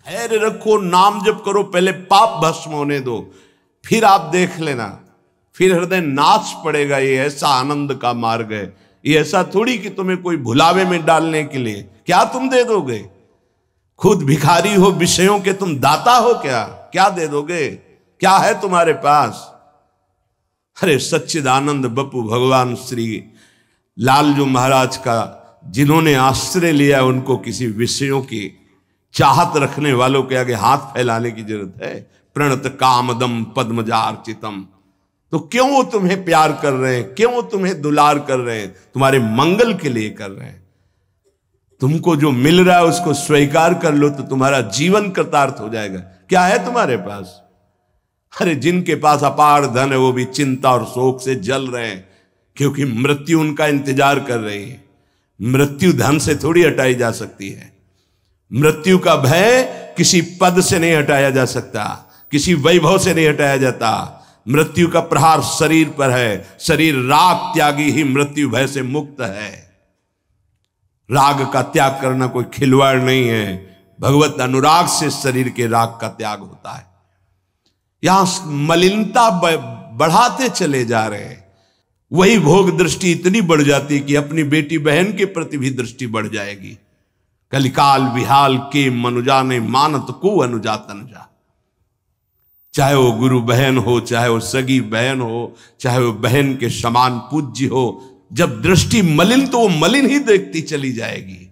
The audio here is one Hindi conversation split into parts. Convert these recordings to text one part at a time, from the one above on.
धैर्य रखो, नाम जप करो, पहले पाप भस्म होने दो, फिर आप देख लेना, फिर हृदय नाच पड़ेगा। ये ऐसा आनंद का मार्ग है। ये ऐसा थोड़ी कि तुम्हें कोई भुलावे में डालने के लिए। क्या तुम दे दोगे? खुद भिखारी हो विषयों के, तुम दाता हो क्या? क्या दे दोगे? क्या है तुम्हारे पास? अरे सच्चिदानंद बप्पू भगवान श्री लालजू महाराज का जिन्होंने आश्रय लिया, उनको किसी विषयों की चाहत रखने वालों के आगे हाथ फैलाने की जरूरत है? प्रणत कामदम पद्मजार्चितम। तो क्यों वो तुम्हें प्यार कर रहे हैं? क्यों वो तुम्हें दुलार कर रहे हैं? तुम्हारे मंगल के लिए कर रहे हैं। तुमको जो मिल रहा है उसको स्वीकार कर लो तो तुम्हारा जीवन कृतार्थ हो जाएगा। क्या है तुम्हारे पास? अरे जिनके पास अपार धन है वो भी चिंता और शोक से जल रहे हैं, क्योंकि मृत्यु उनका इंतजार कर रही है। मृत्यु धन से थोड़ी हटाई जा सकती है। मृत्यु का भय किसी पद से नहीं हटाया जा सकता, किसी वैभव से नहीं हटाया जाता। मृत्यु का प्रहार शरीर पर है। शरीर राग त्यागी ही मृत्यु भय से मुक्त है। राग का त्याग करना कोई खिलवाड़ नहीं है। भगवत अनुराग से शरीर के राग का त्याग होता है। यहां मलिनता बढ़ाते चले जा रहे हैं। वही भोग दृष्टि इतनी बढ़ जाती कि अपनी बेटी बहन के प्रति भी दृष्टि बढ़ जाएगी। कलिकाल विहाल के मनुजा ने मानत को अनुजा तनुजा। चाहे वो गुरु बहन हो, चाहे वो सगी बहन हो, चाहे वो बहन के समान पूज्य हो, जब दृष्टि मलिन तो वो मलिन ही देखती चली जाएगी।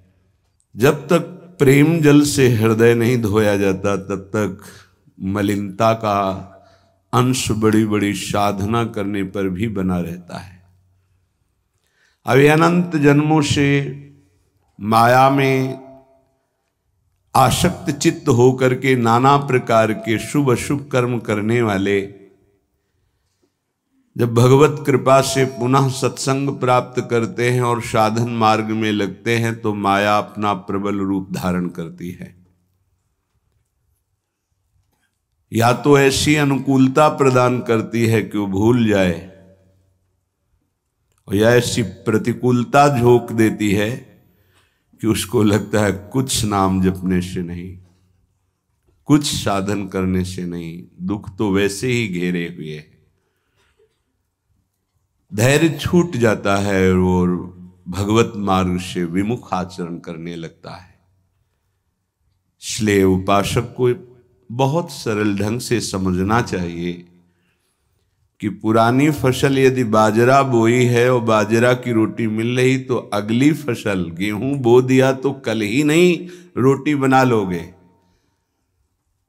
जब तक प्रेम जल से हृदय नहीं धोया जाता तब तक मलिनता का अंश बड़ी बड़ी साधना करने पर भी बना रहता है। अभी अनंत जन्मों से माया में आसक्त चित्त होकर के नाना प्रकार के शुभ अशुभ कर्म करने वाले जब भगवत कृपा से पुनः सत्संग प्राप्त करते हैं और साधन मार्ग में लगते हैं तो माया अपना प्रबल रूप धारण करती है। या तो ऐसी अनुकूलता प्रदान करती है कि वो भूल जाए, और या ऐसी प्रतिकूलता झोंक देती है कि उसको लगता है कुछ नाम जपने से नहीं, कुछ साधन करने से नहीं, दुख तो वैसे ही घेरे हुए है। धैर्य छूट जाता है और भगवत मार्ग से विमुख आचरण करने लगता है। इसलिए उपासक को बहुत सरल ढंग से समझना चाहिए कि पुरानी फसल यदि बाजरा बोई है और बाजरा की रोटी मिल रही तो अगली फसल गेहूं बो दिया तो कल ही नहीं रोटी बना लोगे।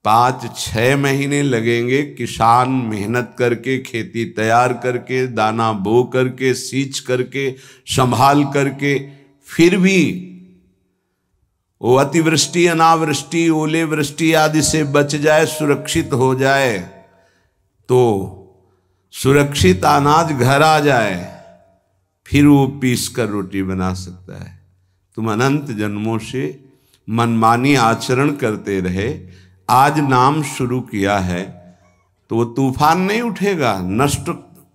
5-6 महीने लगेंगे किसान मेहनत करके, खेती तैयार करके, दाना बो करके, सींच करके, संभाल करके, फिर भी वो अतिवृष्टि अनावृष्टि ओले वृष्टि आदि से बच जाए, सुरक्षित हो जाए, तो सुरक्षित अनाज घर आ जाए, फिर वो पीस कर रोटी बना सकता है। तुम अनंत जन्मों से मनमानी आचरण करते रहे, आज नाम शुरू किया है तो वो तूफान नहीं उठेगा। नष्ट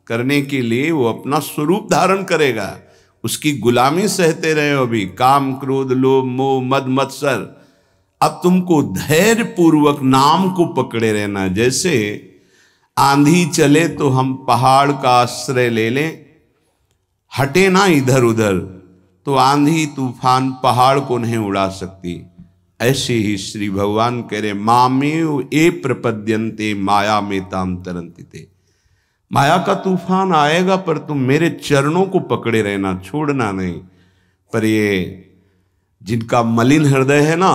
करने के लिए वो अपना स्वरूप धारण करेगा। उसकी गुलामी सहते रहे हो अभी, काम क्रोध लोभ मोह मद मत्सर। अब तुमको धैर्य पूर्वक नाम को पकड़े रहना। जैसे आंधी चले तो हम पहाड़ का आश्रय ले लें, हटे ना इधर उधर, तो आंधी तूफान पहाड़ को नहीं उड़ा सकती। ऐसे ही श्री भगवान कह रहे मामेव ए प्रपद्यन्ते माया में ताम तरंतिते। माया का तूफान आएगा पर तुम मेरे चरणों को पकड़े रहना, छोड़ना नहीं। पर ये जिनका मलिन हृदय है ना,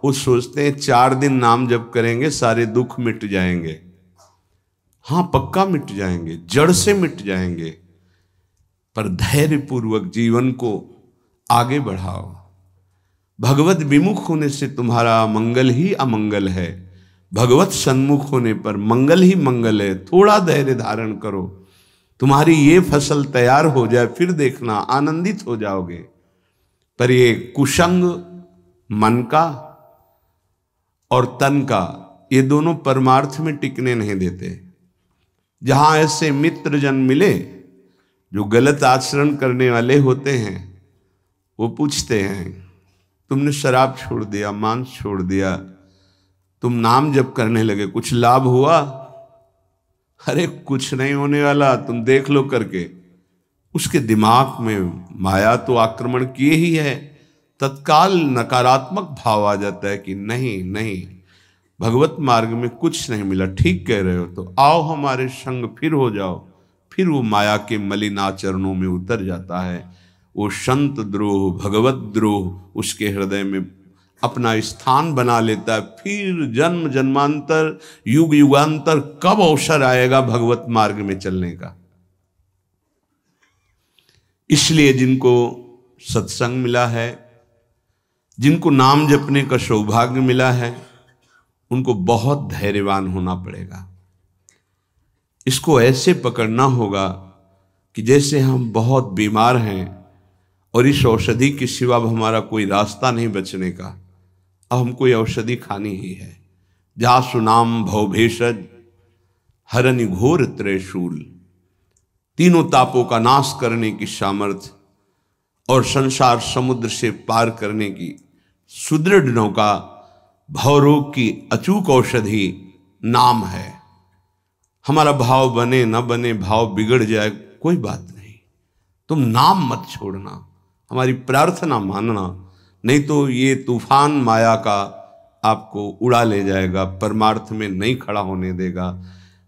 वो सोचते हैं 4 दिन नाम जप करेंगे सारे दुख मिट जाएंगे। हाँ पक्का मिट जाएंगे, जड़ से मिट जाएंगे, पर धैर्य पूर्वक जीवन को आगे बढ़ाओ। भगवत विमुख होने से तुम्हारा मंगल ही अमंगल है, भगवत सन्मुख होने पर मंगल ही मंगल है। थोड़ा धैर्य धारण करो, तुम्हारी ये फसल तैयार हो जाए, फिर देखना आनंदित हो जाओगे। पर ये कुसंग मन का और तन का, ये दोनों परमार्थ में टिकने नहीं देते। जहां ऐसे मित्र जन मिले जो गलत आचरण करने वाले होते हैं, वो पूछते हैं तुमने शराब छोड़ दिया, मांस छोड़ दिया, तुम नाम जप करने लगे, कुछ लाभ हुआ? अरे कुछ नहीं होने वाला, तुम देख लो करके। उसके दिमाग में माया तो आक्रमण किए ही है। तत्काल नकारात्मक भाव आ जाता है कि नहीं नहीं, भगवत मार्ग में कुछ नहीं मिला, ठीक कह रहे हो, तो आओ हमारे संग फिर हो जाओ। फिर वो माया के मलिनाचरणों में उतर जाता है। वो संत द्रोह, भगवत द्रोह उसके हृदय में अपना स्थान बना लेता है। फिर जन्म जन्मांतर, युग युगांतर कब अवसर आएगा भगवत मार्ग में चलने का। इसलिए जिनको सत्संग मिला है, जिनको नाम जपने का सौभाग्य मिला है, उनको बहुत धैर्यवान होना पड़ेगा। इसको ऐसे पकड़ना होगा कि जैसे हम बहुत बीमार हैं और इस औषधि के सिवा अब हमारा कोई रास्ता नहीं बचने का, अब हमको ये औषधि खानी ही है। जा सुनाम भव भेषज हरनि घोर त्रिशूल, तीनों तापों का नाश करने की सामर्थ्य और संसार समुद्र से पार करने की सुदृढ़ नौका, भवरोग की अचूक औषधि नाम है। हमारा भाव बने न बने, भाव बिगड़ जाए, कोई बात नहीं, तुम नाम मत छोड़ना, हमारी प्रार्थना मानना, नहीं तो ये तूफान माया का आपको उड़ा ले जाएगा, परमार्थ में नहीं खड़ा होने देगा।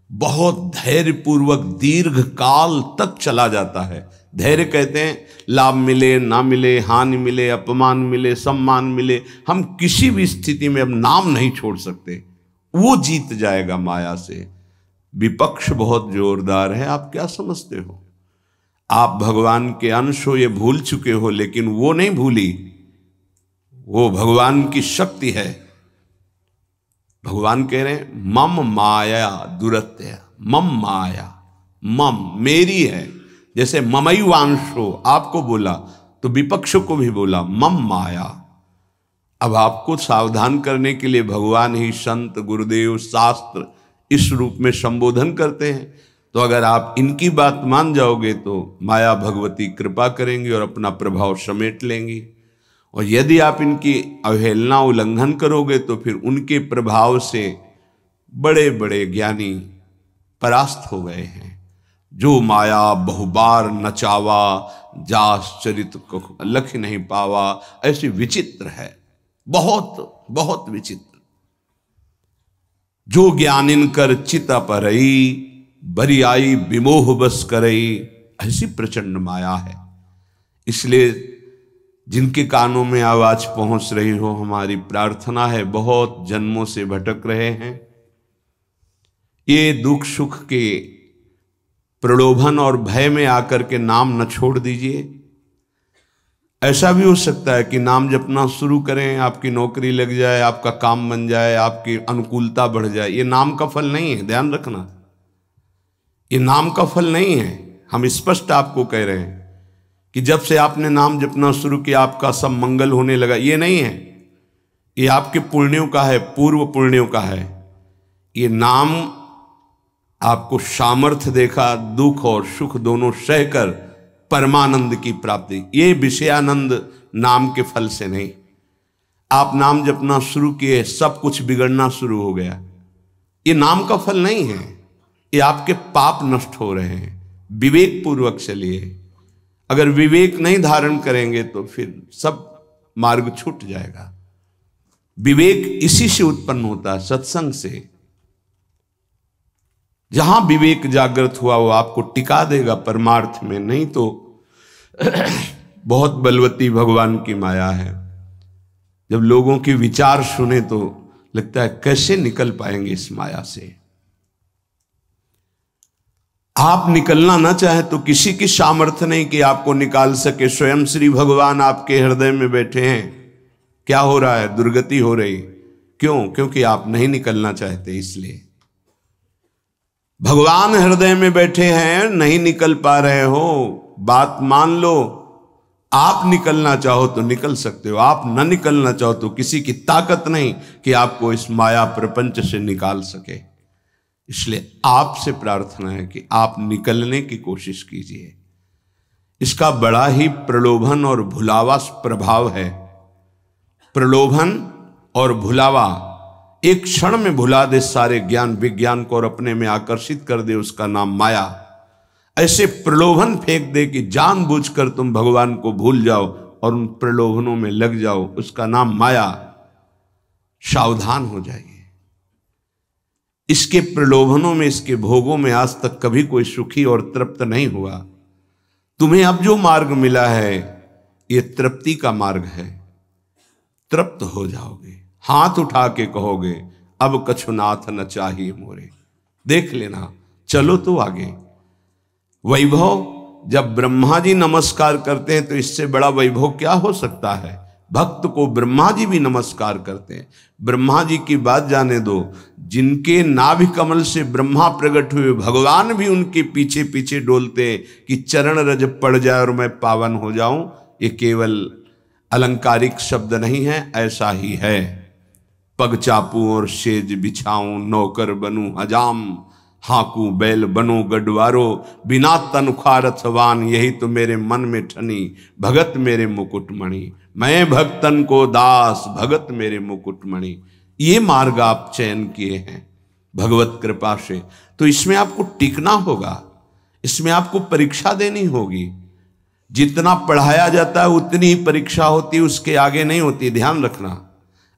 बहुत धैर्यपूर्वक दीर्घ काल तक चला जाता है। धैर्य कहते हैं लाभ मिले ना मिले, हानि मिले, अपमान मिले, सम्मान मिले, हम किसी भी स्थिति में अब नाम नहीं छोड़ सकते। वो जीत जाएगा माया से। विपक्ष बहुत जोरदार है, आप क्या समझते हो? आप भगवान के अंश हो, ये भूल चुके हो, लेकिन वो नहीं भूली, वो भगवान की शक्ति है। भगवान कह रहे हैं मम माया दुरत्य, मम माया, मम मेरी है। जैसे ममैवांशो आपको बोला तो विपक्ष को भी बोला मम माया। अब आपको सावधान करने के लिए भगवान ही संत, गुरुदेव, शास्त्र इस रूप में संबोधन करते हैं। तो अगर आप इनकी बात मान जाओगे तो माया भगवती कृपा करेंगी और अपना प्रभाव समेट लेंगी। और यदि आप इनकी अवहेलना, उल्लंघन करोगे तो फिर उनके प्रभाव से बड़े बड़े ज्ञानी परास्त हो गए हैं। जो माया बहुबार नचावा, जास चरित को लख नहीं पावा, ऐसी विचित्र है, बहुत बहुत विचित्र। जो ज्ञानिन कर चित परई, बरी आई विमोह बस करई, ऐसी प्रचंड माया है। इसलिए जिनके कानों में आवाज पहुंच रही हो, हमारी प्रार्थना है, बहुत जन्मों से भटक रहे हैं, ये दुख सुख के प्रलोभन और भय में आकर के नाम न छोड़ दीजिए। ऐसा भी हो सकता है कि नाम जपना शुरू करें, आपकी नौकरी लग जाए, आपका काम बन जाए, आपकी अनुकूलता बढ़ जाए। ये नाम का फल नहीं है, ध्यान रखना, ये नाम का फल नहीं है। हम स्पष्ट आपको कह रहे हैं कि जब से आपने नाम जपना शुरू किया आपका सब मंगल होने लगा, ये नहीं है। ये आपके पुण्यों का है, पूर्व पुण्यों का है। ये नाम आपको सामर्थ्य देखा, दुख और सुख दोनों सहकर परमानंद की प्राप्ति। ये विषयानंद नाम के फल से नहीं। आप नाम जपना शुरू किए, सब कुछ बिगड़ना शुरू हो गया, ये नाम का फल नहीं है। ये आपके पाप नष्ट हो रहे हैं। विवेक पूर्वक चलिए। अगर विवेक नहीं धारण करेंगे तो फिर सब मार्ग छूट जाएगा। विवेक इसी से उत्पन्न होता है, सत्संग से। जहां विवेक जागृत हुआ वो आपको टिका देगा परमार्थ में, नहीं तो बहुत बलवती भगवान की माया है। जब लोगों के विचार सुने तो लगता है कैसे निकल पाएंगे इस माया से। आप निकलना ना चाहे तो किसी की सामर्थ्य नहीं कि आपको निकाल सके। स्वयं श्री भगवान आपके हृदय में बैठे हैं। क्या हो रहा है? दुर्गति हो रही। क्यों? क्योंकि आप नहीं निकलना चाहते, इसलिए। भगवान हृदय में बैठे हैं, नहीं निकल पा रहे हो, बात मान लो। आप निकलना चाहो तो निकल सकते हो, आप न निकलना चाहो तो किसी की ताकत नहीं कि आपको इस माया प्रपंच से निकाल सके। इसलिए आपसे प्रार्थना है कि आप निकलने की कोशिश कीजिए। इसका बड़ा ही प्रलोभन और भुलावा प्रभाव है। प्रलोभन और भुलावा एक क्षण में भुला दे सारे ज्ञान विज्ञान को और अपने में आकर्षित कर दे, उसका नाम माया। ऐसे प्रलोभन फेंक दे कि जानबूझकर तुम भगवान को भूल जाओ और उन प्रलोभनों में लग जाओ, उसका नाम माया। सावधान हो जाइए। इसके प्रलोभनों में, इसके भोगों में आज तक कभी कोई सुखी और तृप्त नहीं हुआ। तुम्हें अब जो मार्ग मिला है ये तृप्ति का मार्ग है। तृप्त हो जाओगे, हाथ उठा के कहोगे अब कछुनाथ न चाहिए मोरे। देख लेना, चलो तो आगे। वैभव, जब ब्रह्मा जी नमस्कार करते हैं तो इससे बड़ा वैभव क्या हो सकता है। भक्त को ब्रह्मा जी भी नमस्कार करते हैं। ब्रह्मा जी की बात जाने दो, जिनके नाभि कमल से ब्रह्मा प्रकट हुए, भगवान भी उनके पीछे पीछे डोलते हैं कि चरण रज पड़ जाए और मैं पावन हो जाऊं। ये केवल अलंकारिक शब्द नहीं है, ऐसा ही है। पग चापू और सेज बिछाऊं, नौकर बनूं हजाम, हाकू बैल बनो गडवारो, बिना तनख्वाह रथवान, यही तो मेरे मन में ठनी, भगत मेरे मुकुटमणि। मैं भक्तन को दास, भगत मेरे मुकुटमणि। ये मार्ग आप चयन किए हैं भगवत कृपा से, तो इसमें आपको टिकना होगा, इसमें आपको परीक्षा देनी होगी। जितना पढ़ाया जाता है उतनी ही परीक्षा होती है, उसके आगे नहीं होती, ध्यान रखना।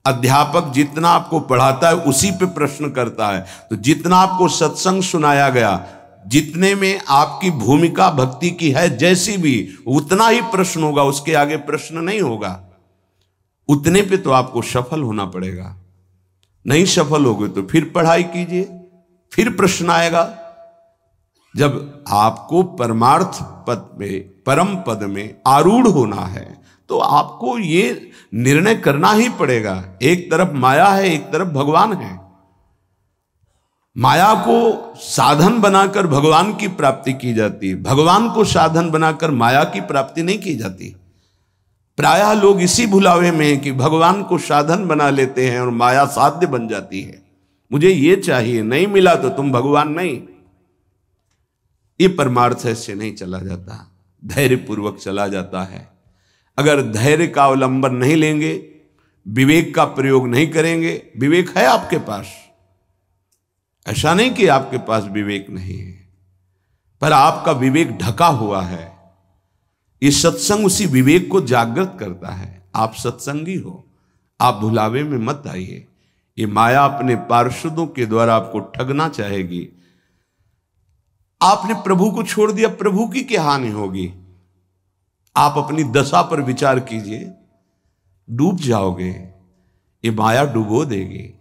अध्यापक जितना आपको पढ़ाता है उसी पे प्रश्न करता है। तो जितना आपको सत्संग सुनाया गया, जितने में आपकी भूमिका भक्ति की है जैसी भी, उतना ही प्रश्न होगा, उसके आगे प्रश्न नहीं होगा। उतने पे तो आपको सफल होना पड़ेगा। नहीं सफल होगे तो फिर पढ़ाई कीजिए, फिर प्रश्न आएगा। जब आपको परमार्थ पद में, परम पद में आरूढ़ होना है तो आपको ये निर्णय करना ही पड़ेगा। एक तरफ माया है, एक तरफ भगवान है। माया को साधन बनाकर भगवान की प्राप्ति की जाती है, भगवान को साधन बनाकर माया की प्राप्ति नहीं की जाती। प्रायः लोग इसी भुलावे में हैं कि भगवान को साधन बना लेते हैं और माया साध्य बन जाती है। मुझे ये चाहिए, नहीं मिला तो तुम भगवान नहीं। ये परमार्थ ऐसे नहीं चला जाता, धैर्य पूर्वक चला जाता है। अगर धैर्य का अवलंबन नहीं लेंगे, विवेक का प्रयोग नहीं करेंगे, विवेक है आपके पास, ऐसा नहीं कि आपके पास विवेक नहीं है, पर आपका विवेक ढका हुआ है। ये सत्संग उसी विवेक को जागृत करता है। आप सत्संगी हो, आप भुलावे में मत आइए। ये माया अपने पार्षदों के द्वारा आपको ठगना चाहेगी। आपने प्रभु को छोड़ दिया, प्रभु की क्या हानि होगी। आप अपनी दशा पर विचार कीजिए, डूब जाओगे, ये माया डुबो देगी।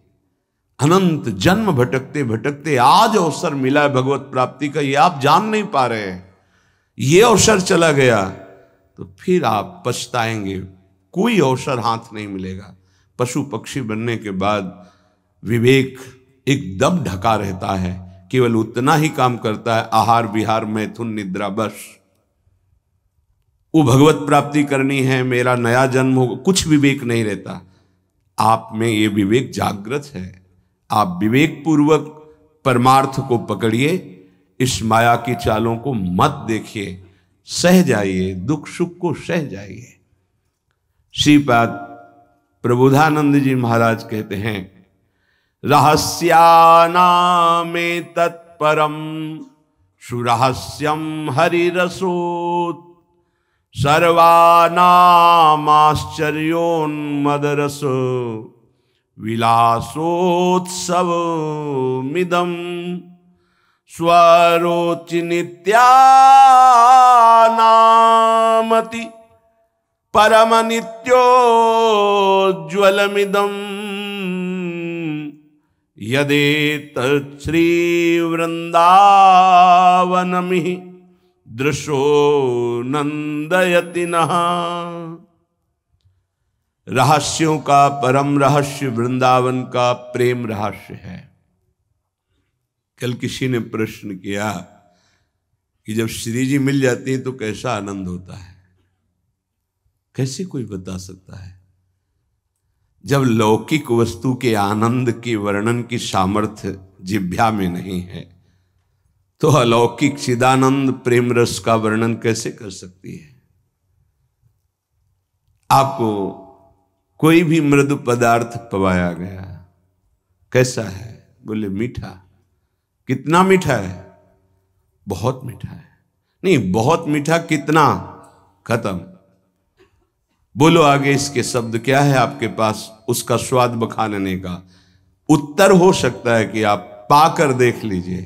अनंत जन्म भटकते भटकते आज अवसर मिला है भगवत प्राप्ति का, ये आप जान नहीं पा रहे हैं। ये अवसर चला गया तो फिर आप पछताएंगे, कोई अवसर हाथ नहीं मिलेगा। पशु पक्षी बनने के बाद विवेक एकदम ढका रहता है, केवल उतना ही काम करता है, आहार विहार मैथुन निद्रा, बस। वो भगवत प्राप्ति करनी है, मेरा नया जन्म हो, कुछ विवेक नहीं रहता। आप में ये विवेक जागृत है। आप विवेक पूर्वक परमार्थ को पकड़िए, इस माया की चालों को मत देखिए, सह जाइए, दुख सुख को सह जाइए। श्रीपाद प्रबोधानंद जी महाराज कहते हैं, रहस्यानामे तत्परम सुरहस्यम हरिरसोत्, सर्वानामाश्चर्योन्मदरस विलासोत्सवमिदं स्वरोचि नित्यानामति परमनित्योज्ज्वलमिदं यदेतत् श्रीवृन्दावनमिः दृशो नंदयति नः। रहस्यों का परम रहस्य वृंदावन का प्रेम रहस्य है। कल किसी ने प्रश्न किया कि जब श्री जी मिल जाती हैं तो कैसा आनंद होता है। कैसे कोई बता सकता है। जब लौकिक वस्तु के आनंद के वर्णन की सामर्थ्य जिह्वा में नहीं है तो अलौकिक चिदानंद प्रेम रस का वर्णन कैसे कर सकती है। आपको कोई भी मृदु पदार्थ पवाया गया, कैसा है? बोले मीठा। कितना मीठा है? बहुत मीठा है। नहीं, बहुत मीठा कितना? खत्म। बोलो आगे इसके शब्द क्या है आपके पास उसका स्वाद बखानने का? उत्तर हो सकता है कि आप पाकर देख लीजिए,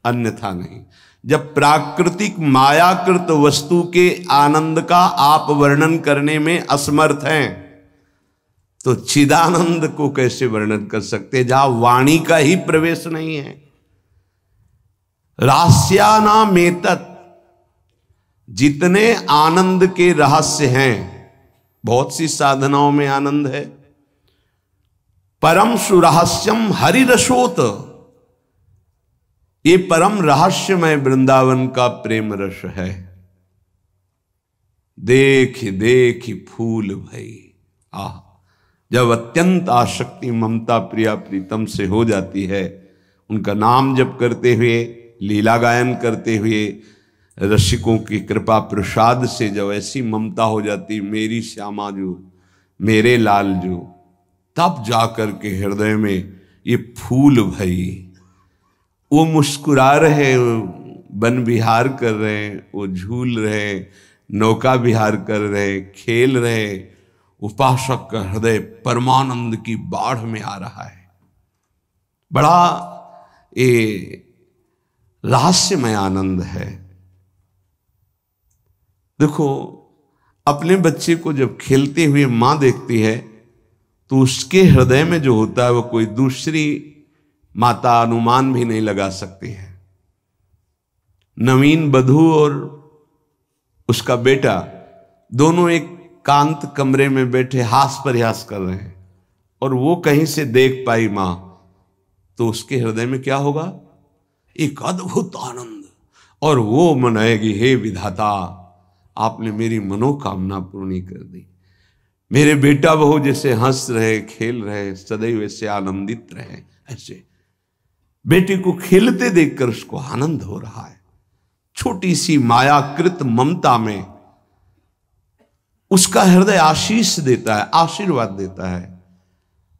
अन्यथा नहीं। जब प्राकृतिक मायाकृत वस्तु के आनंद का आप वर्णन करने में असमर्थ हैं, तो चिदानंद को कैसे वर्णन कर सकते जहां वाणी का ही प्रवेश नहीं है? रहस्यानामेतत्, जितने आनंद के रहस्य हैं, बहुत सी साधनाओं में आनंद है। परम सुरहस्यम हरिरसोत, ये परम रहस्यमय वृंदावन का प्रेम रस है। देख देख फूल भई। आह, जब अत्यंत आसक्ति ममता प्रिया प्रीतम से हो जाती है, उनका नाम जप करते हुए, लीला गायन करते हुए, रसिकों की कृपा प्रसाद से जब ऐसी ममता हो जाती, मेरी श्यामा जो, मेरे लाल जो, तब जाकर के हृदय में ये फूल भई। वो मुस्कुरा रहे, वन विहार कर रहे, वो झूल रहे, नौका विहार कर रहे, खेल रहे, उपासक का हृदय परमानंद की बाढ़ में आ रहा है। बड़ा ये रहस्यमय आनंद है। देखो, अपने बच्चे को जब खेलते हुए मां देखती है तो उसके हृदय में जो होता है वो कोई दूसरी माता अनुमान भी नहीं लगा सकती है। नवीन बधू और उसका बेटा दोनों एक कांत कमरे में बैठे हास प्रयास कर रहे हैं, और वो कहीं से देख पाई मां, तो उसके हृदय में क्या होगा? एक अद्भुत आनंद, और वो मनाएगी, हे विधाता, आपने मेरी मनोकामना पूर्ण कर दी। मेरे बेटा बहू जैसे हंस रहे, खेल रहे, सदैव ऐसे आनंदित रहे। ऐसे बेटे को खेलते देखकर उसको आनंद हो रहा है। छोटी सी मायाकृत ममता में उसका हृदय आशीष देता है, आशीर्वाद देता है।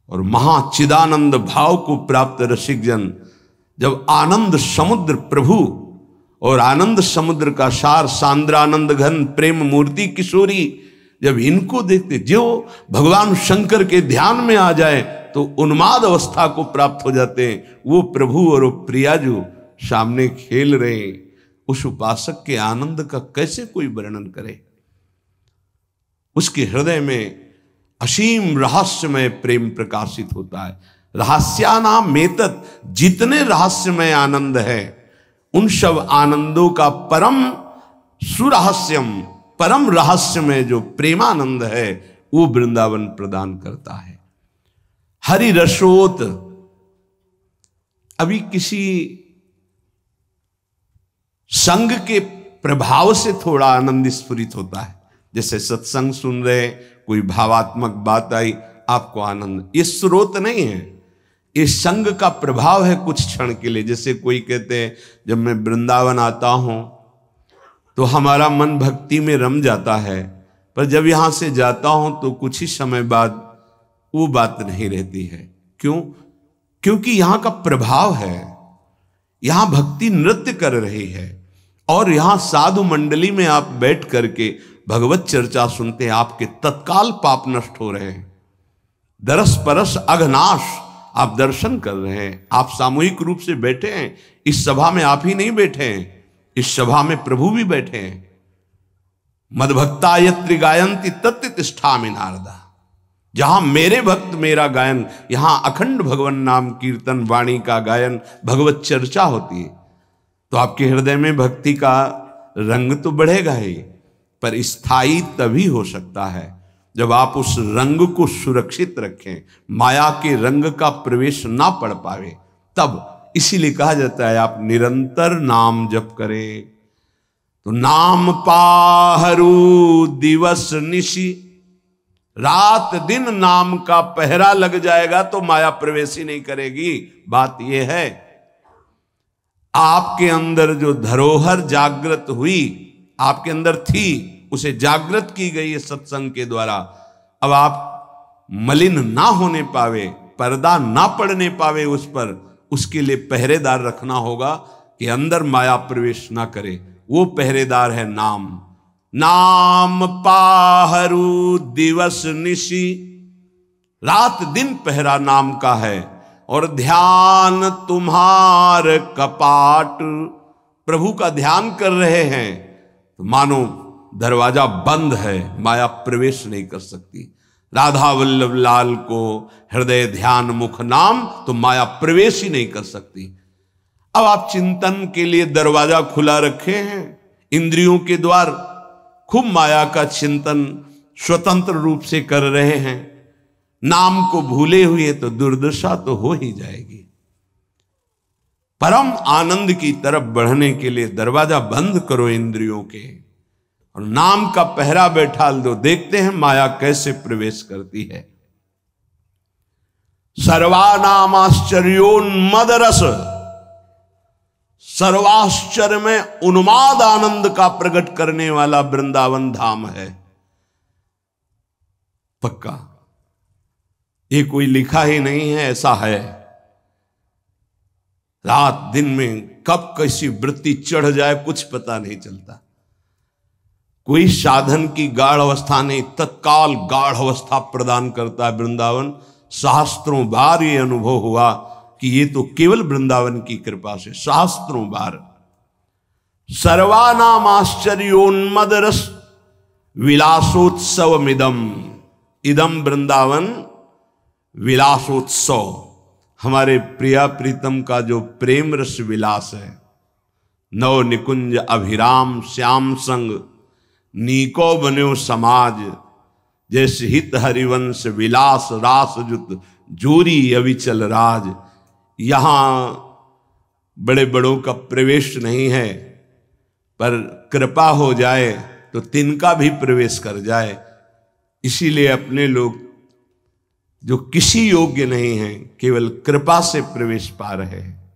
और महाचिदानंद भाव को प्राप्त रसिक जन जब आनंद समुद्र प्रभु और आनंद समुद्र का सार सांद्रानंद घन प्रेम मूर्ति किशोरी, जब इनको देखते, जो भगवान शंकर के ध्यान में आ जाए तो उन्माद अवस्था को प्राप्त हो जाते हैं। वो प्रभु और वो प्रिया जो सामने खेल रहे हैं, उस उपासक के आनंद का कैसे कोई वर्णन करे? उसके हृदय में असीम रहस्यमय प्रेम प्रकाशित होता है। रहस्यानामेतत्, जितने रहस्यमय आनंद है, उन सब आनंदों का परम सुरहस्यम, परम रहस्य में जो प्रेमानंद है, वो वृंदावन प्रदान करता है। हरि रसोत, अभी किसी संग के प्रभाव से थोड़ा आनंद स्फुरित होता है। जैसे सत्संग सुन रहे, कोई भावात्मक बात आई, आपको आनंद, ये स्रोत नहीं है, ये संग का प्रभाव है कुछ क्षण के लिए। जैसे कोई कहते हैं, जब मैं वृंदावन आता हूं तो हमारा मन भक्ति में रम जाता है, पर जब यहां से जाता हूं तो कुछ ही समय बाद वो बात नहीं रहती है। क्यों? क्योंकि यहां का प्रभाव है, यहां भक्ति नृत्य कर रही है, और यहां साधु मंडली में आप बैठ करके भगवत चर्चा सुनते हैं, आपके तत्काल पाप नष्ट हो रहे हैं। दरस परस अघनाश, आप दर्शन कर रहे हैं। आप सामूहिक रूप से बैठे हैं, इस सभा में आप ही नहीं बैठे हैं, इस सभा में प्रभु भी बैठे हैं। मदभक्ता यत्र गायन्ति तत्र तिष्ठामि नारदा, जहां मेरे भक्त मेरा गायन, यहां अखंड भगवान नाम कीर्तन वाणी का गायन, भगवत चर्चा होती है, तो आपके हृदय में भक्ति का रंग तो बढ़ेगा ही, पर स्थायी तभी हो सकता है जब आप उस रंग को सुरक्षित रखें, माया के रंग का प्रवेश ना पड़ पावे, तब। इसीलिए कहा जाता है आप निरंतर नाम जप करें तो नाम पाहरू दिवस निशि, रात दिन नाम का पहरा लग जाएगा तो माया प्रवेश ही नहीं करेगी। बात यह है, आपके अंदर जो धरोहर जागृत हुई, आपके अंदर थी, उसे जागृत की गई है सत्संग के द्वारा। अब आप मलिन ना होने पावे, पर्दा ना पड़ने पावे उस पर, उसके लिए पहरेदार रखना होगा कि अंदर माया प्रवेश ना करे। वो पहरेदार है नाम। नाम पाहरू दिवस निशी, रात दिन पहरा नाम का है। और ध्यान तुम्हार कपाट, प्रभु का ध्यान कर रहे हैं तो मानो दरवाजा बंद है, माया प्रवेश नहीं कर सकती। राधा वल्लभ लाल को हृदय ध्यान मुख नाम, तो माया प्रवेश ही नहीं कर सकती। अब आप चिंतन के लिए दरवाजा खुला रखे हैं, इंद्रियों के द्वार, खूब माया का चिंतन स्वतंत्र रूप से कर रहे हैं। नाम को भूले हुए तो दुर्दशा तो हो ही जाएगी। परम आनंद की तरफ बढ़ने के लिए दरवाजा बंद करो इंद्रियों के, और नाम का पहरा बैठा दो। देखते हैं माया कैसे प्रवेश करती है। सर्वानामाश्चर्योन्मद रस, सर्वाश्चर्य में उन्माद आनंद का प्रकट करने वाला वृंदावन धाम है। पक्का ये कोई लिखा ही नहीं है, ऐसा है। रात दिन में कब कैसी वृत्ति चढ़ जाए कुछ पता नहीं चलता। कोई साधन की गाढ़ अवस्था नहीं, तत्काल गाढ़ अवस्था प्रदान करता है वृंदावन। सहस्त्रों बार ये अनुभव हुआ कि ये तो केवल वृंदावन की कृपा से, सहस्त्रों बार। सर्वानाम आश्चर्योन्मद रस विलासोत्सवमिदम, इदम वृंदावन विलासोत्सव। हमारे प्रिया प्रीतम का जो प्रेम रस विलास है। नव निकुंज अभिराम श्याम संग, नीको बन्यो समाज। जैसे हित हरिवंश विलास रास जुत, जोरी अविचल राज। यहां बड़े बड़ों का प्रवेश नहीं है, पर कृपा हो जाए तो तिनका भी प्रवेश कर जाए। इसीलिए अपने लोग जो किसी योग्य नहीं हैं, केवल कृपा से प्रवेश पा रहे हैं।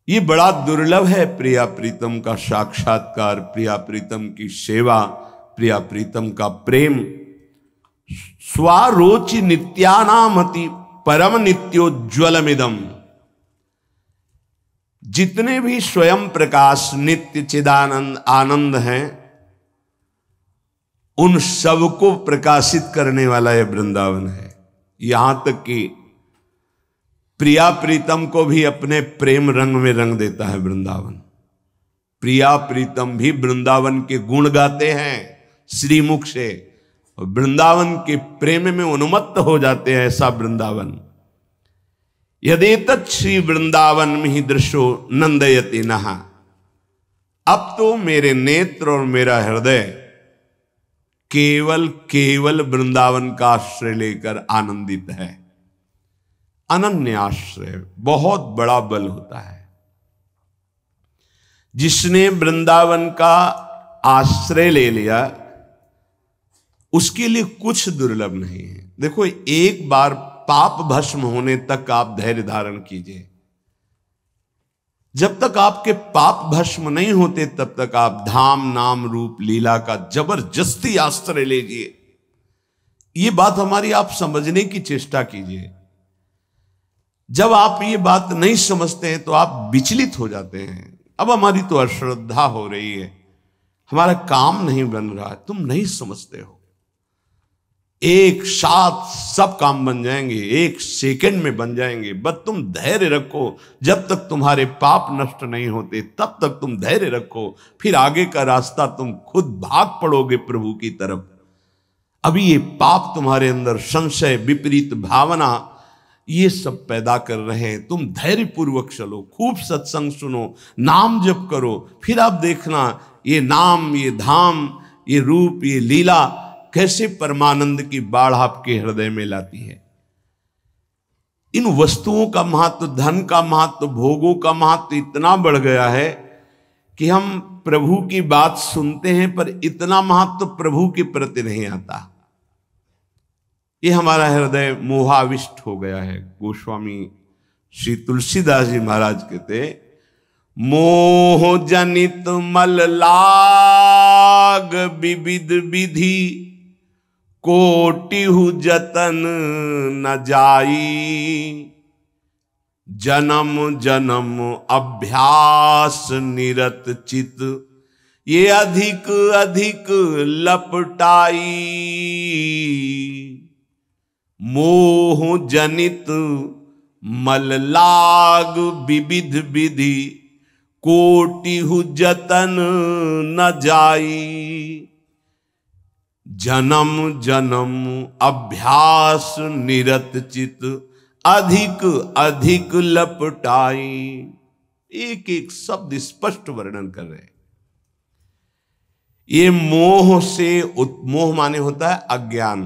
ये बड़ा दुर्लभ है प्रिया प्रीतम का साक्षात्कार, प्रिया प्रीतम की सेवा, प्रिया प्रीतम का प्रेम। स्वारोचि नित्यानामति परम नित्योज्वलमिदम। जितने भी स्वयं प्रकाश नित्य चिदानंद आनंद हैं, उन सबको प्रकाशित करने वाला यह वृंदावन है। यहां तक कि प्रिया प्रीतम को भी अपने प्रेम रंग में रंग देता है वृंदावन। प्रिया प्रीतम भी वृंदावन के गुण गाते हैं श्रीमुख से, और वृंदावन के प्रेम में उन्मत्त हो जाते हैं। ऐसा वृंदावन। यदेतत् श्री वृंदावन में ही दृश्यो नंदयति नहा। अब तो मेरे नेत्र और मेरा हृदय केवल केवल वृंदावन का आश्रय लेकर आनंदित है। अनन्य आश्रय बहुत बड़ा बल होता है। जिसने वृंदावन का आश्रय ले लिया उसके लिए कुछ दुर्लभ नहीं है। देखो, एक बार पाप भस्म होने तक आप धैर्य धारण कीजिए। जब तक आपके पाप भस्म नहीं होते तब तक आप धाम नाम रूप लीला का जबरदस्ती आश्रय लीजिए। ये बात हमारी आप समझने की चेष्टा कीजिए। जब आप ये बात नहीं समझते हैं तो आप विचलित हो जाते हैं। अब हमारी तो अश्रद्धा हो रही है, हमारा काम नहीं बन रहा है। तुम नहीं समझते हो, एक साथ सब काम बन जाएंगे, एक सेकंड में बन जाएंगे। बस तुम धैर्य रखो। जब तक तुम्हारे पाप नष्ट नहीं होते तब तक तुम धैर्य रखो, फिर आगे का रास्ता तुम खुद भाग पड़ोगे प्रभु की तरफ। अभी ये पाप तुम्हारे अंदर संशय, विपरीत भावना, ये सब पैदा कर रहे हैं। तुम धैर्य पूर्वक चलो, खूब सत्संग सुनो, नाम जप करो, फिर आप देखना ये नाम, ये धाम, ये रूप, ये लीला कैसे परमानंद की बाढ़ आपके हृदय में लाती है। इन वस्तुओं का महत्व, धन का महत्व, भोगों का महत्व इतना बढ़ गया है कि हम प्रभु की बात सुनते हैं पर इतना महत्व प्रभु के प्रति नहीं आता। ये हमारा हृदय मोहाविष्ट हो गया है। गोस्वामी श्री तुलसीदास जी महाराज कहते, मोह जनित मल लाग विविध विधि, कोटिहु जतन न जाई, जन्म जन्म अभ्यास निरत चित, ये अधिक अधिक लपटाई। मोह जनित मल लाग विविध विधि, कोटिहु जतन न जाई, जन्म जन्म अभ्यास निरत चित, अधिक अधिक लपटाई। एक एक शब्द स्पष्ट वर्णन कर रहे हैं। ये मोह से मोह माने होता है अज्ञान।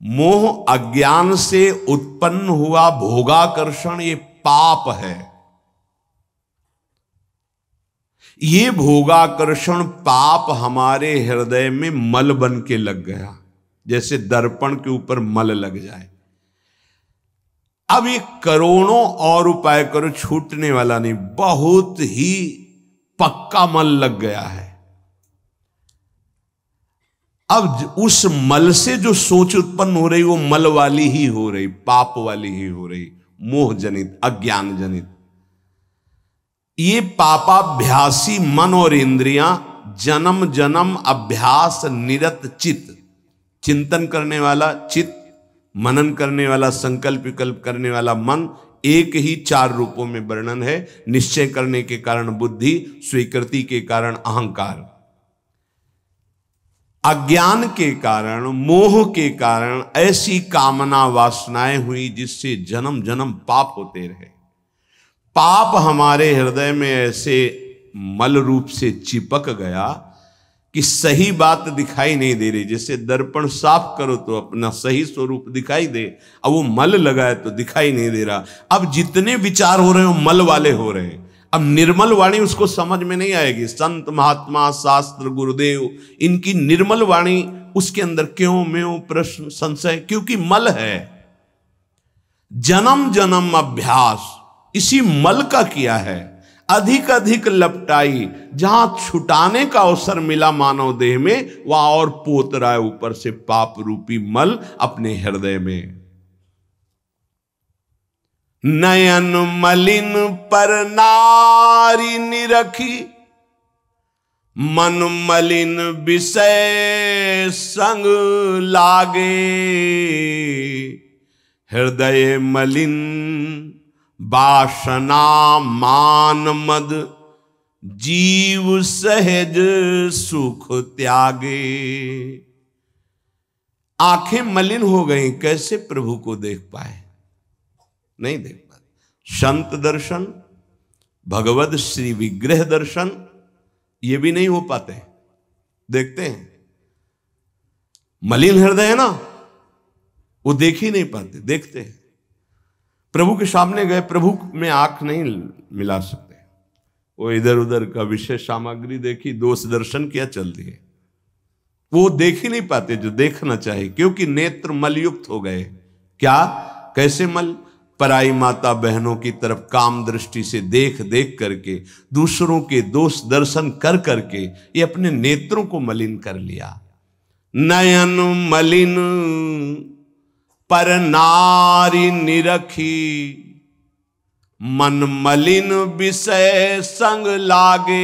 मोह अज्ञान से उत्पन्न हुआ भोगाकर्षण ये पाप है। ये भोगाकर्षण पाप हमारे हृदय में मल बन के लग गया, जैसे दर्पण के ऊपर मल लग जाए। अब ये करोड़ों और उपाय करो, छूटने वाला नहीं, बहुत ही पक्का मल लग गया है। अब उस मल से जो सोच उत्पन्न हो रही वो मल वाली ही हो रही, पाप वाली ही हो रही, मोह जनित, अज्ञान जनित। ये पापाभ्यासी मन और इंद्रियां जन्म जन्म अभ्यास निरत चित्त, चिंतन करने वाला चित्त, मनन करने वाला, संकल्प विकल्प करने वाला मन, एक ही चार रूपों में वर्णन है। निश्चय करने के कारण बुद्धि, स्वीकृति के कारण अहंकार, अज्ञान के कारण, मोह के कारण ऐसी कामना वासनाएं हुई जिससे जन्म जन्म पाप होते रहे। पाप हमारे हृदय में ऐसे मल रूप से चिपक गया कि सही बात दिखाई नहीं दे रही। जैसे दर्पण साफ करो तो अपना सही स्वरूप दिखाई दे, अब वो मल लगा है तो दिखाई नहीं दे रहा। अब जितने विचार हो रहे हो मल वाले हो रहे हैं। अब निर्मल वाणी उसको समझ में नहीं आएगी। संत महात्मा शास्त्र गुरुदेव इनकी निर्मल वाणी उसके अंदर क्यों म्यों प्रश्न संशय, क्योंकि मल है। जन्म जन्म अभ्यास इसी मल का किया है। अधिक अधिक लपटाई, जहां छुटाने का अवसर मिला मानव देह में, वहां और पोत रहा है ऊपर से पाप रूपी मल अपने हृदय में। नयन मलिन पर नारी निरखी, मन मलिन विषय संग लागे, हृदय मलिन वासना मान मद, जीव सहज सुख त्यागे। आंखें मलिन हो गई, कैसे प्रभु को देख पाए? नहीं देख पाते। संत दर्शन, भगवत श्री विग्रह दर्शन, ये भी नहीं हो पाते। देखते हैं मलिन हृदय है ना, वो देख ही नहीं पाते। देखते हैं प्रभु के सामने गए, प्रभु में आंख नहीं मिला सकते। वो इधर उधर का विषय सामग्री देखी, दोष दर्शन किया, चल दिए। वो देख ही नहीं पाते जो देखना चाहिए, क्योंकि नेत्र मलयुक्त हो गए। क्या? कैसे मल? पराई माता बहनों की तरफ काम दृष्टि से देख देख करके, दूसरों के दोष दर्शन कर करके ये अपने नेत्रों को मलिन कर लिया। नयन मलिन पर नारी निरखी, मन मलिन विषय संग लागे।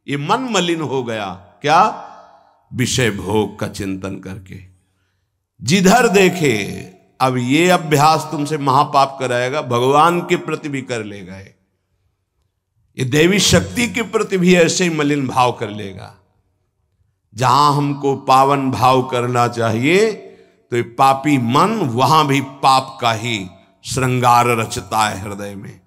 ये मन मलिन हो गया। क्या? विषय भोग का चिंतन करके। जिधर देखे, अब ये अभ्यास तुमसे महापाप कराएगा, भगवान के प्रति भी कर लेगा। ये देवी शक्ति के प्रति भी ऐसे ही मलिन भाव कर लेगा। जहां हमको पावन भाव करना चाहिए तो ये पापी मन वहां भी पाप का ही श्रृंगार रचता है हृदय में।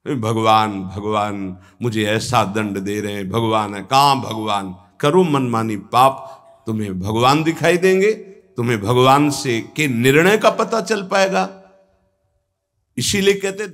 भगवान भगवान मुझे ऐसा दंड दे रहे हैं, भगवान है। कहां भगवान? करो मनमानी पाप, तुम्हें भगवान दिखाई देंगे, तुम्हें भगवान से के निर्णय का पता चल पाएगा। इसीलिए कहते